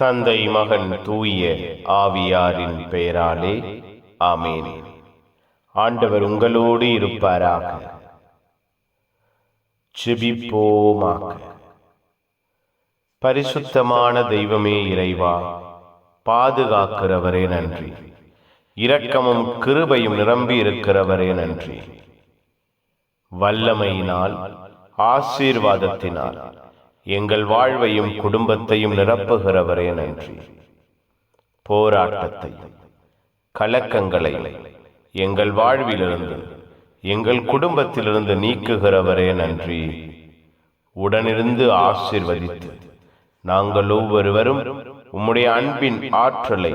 தந்தை மகன் தூய ஆவியாரின் பெயராலே ஆமேன். ஆண்டவர் உங்களோடு இருப்பாராக. ஜெபிப்போமாக. பரிசுத்தமான தெய்வமே இறைவா, பாதுகாக்கிறவரே நன்றி. இரக்கமும் கிருபையும் நிரம்பி இருக்கிறவரே நன்றி. வல்லமையினால் ஆசீர்வாதத்தினால் எங்கள் வாழ்வையும் குடும்பத்தையும் நிரப்புகிறவரே நன்றி. போராட்டத்தை கலக்கங்களை எங்கள் வாழ்விலிருந்து எங்கள் குடும்பத்திலிருந்து நீக்குகிறவரே நன்றி. உடனிருந்து ஆசீர்வதித்து நாங்கள் ஒவ்வொருவரும் உம்முடைய அன்பின் ஆற்றலை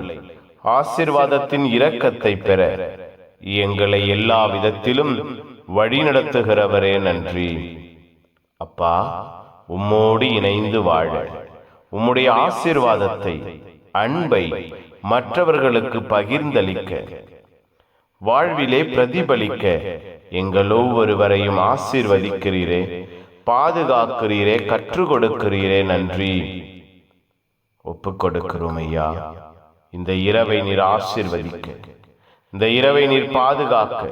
ஆசீர்வாதத்தின் இரக்கத்தை பெற எங்களை எல்லா விதத்திலும் வழிநடத்துகிறவரே நன்றி. அப்பா, உம்மோடு இணைந்து வாழ உம்முடைய ஆசீர்வாதத்தை அன்பை மற்றவர்களுக்கு பகிர்ந்தளிக்க வாழ்விலே பிரதிபலிக்க எங்கள் ஒவ்வொருவரையும் ஆசீர்வதிக்கிறீரே, பாதுகாக்கிறீரே, கற்றுக் கொடுக்கிறீரே நன்றி. ஒப்புக் கொடுக்கிறோம் ஐயா. இந்த இரவை நீர் ஆசீர்வதிக்க, இந்த இரவை நீர் பாதுகாக்க,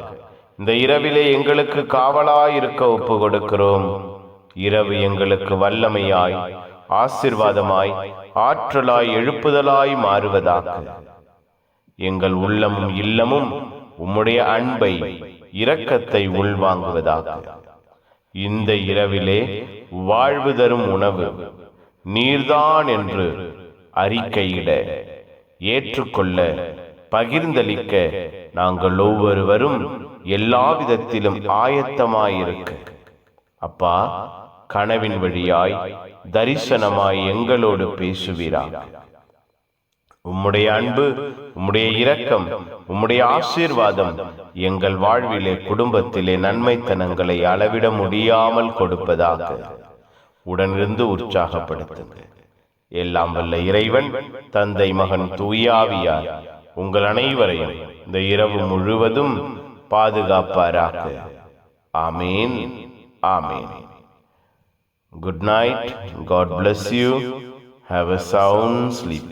இந்த இரவிலே எங்களுக்கு காவலாயிருக்க ஒப்பு கொடுக்கிறோம். இரவு எங்களுக்கு வல்லமையாய், ஆசீர்வாதமாய், ஆற்றலாய், எழுப்புதலாய் மாறுவதாக. எங்கள் உள்ளமும் இல்லமும் உம்முடைய அன்பை, இரக்கத்தை உள்வாங்குவதாக. இந்த இரவிலே வாழ்வு தரும் உணவு நீர்தான் என்று அறிக்கையிட, ஏற்றுக்கொள்ள, பகிர்ந்தளிக்க நாங்கள் ஒவ்வொருவரும் எல்லா விதத்திலும் ஆயத்தமாயிருக்க அப்பா, கனவின் வழியாய் தரிசனமாய் எங்களோடு பேசுவீராக. உம்முடைய அன்பு, உம்முடைய இரக்கம், உம்முடைய ஆசீர்வாதம் எங்கள் வாழ்விலே குடும்பத்திலே நன்மைத்தனங்களை அளவிட முடியாமல் கொடுப்பதாக. உடனிருந்து உற்சாகப்படுத்துங்க. எல்லாம் வல்ல இறைவன், தந்தை மகன் தூய ஆவியார் உங்கள் அனைவரையும் இந்த இரவு முழுவதும் பாதுகாப்பாராக. ஆமேன். Amen. Good night. God bless you. Have a sound sleep.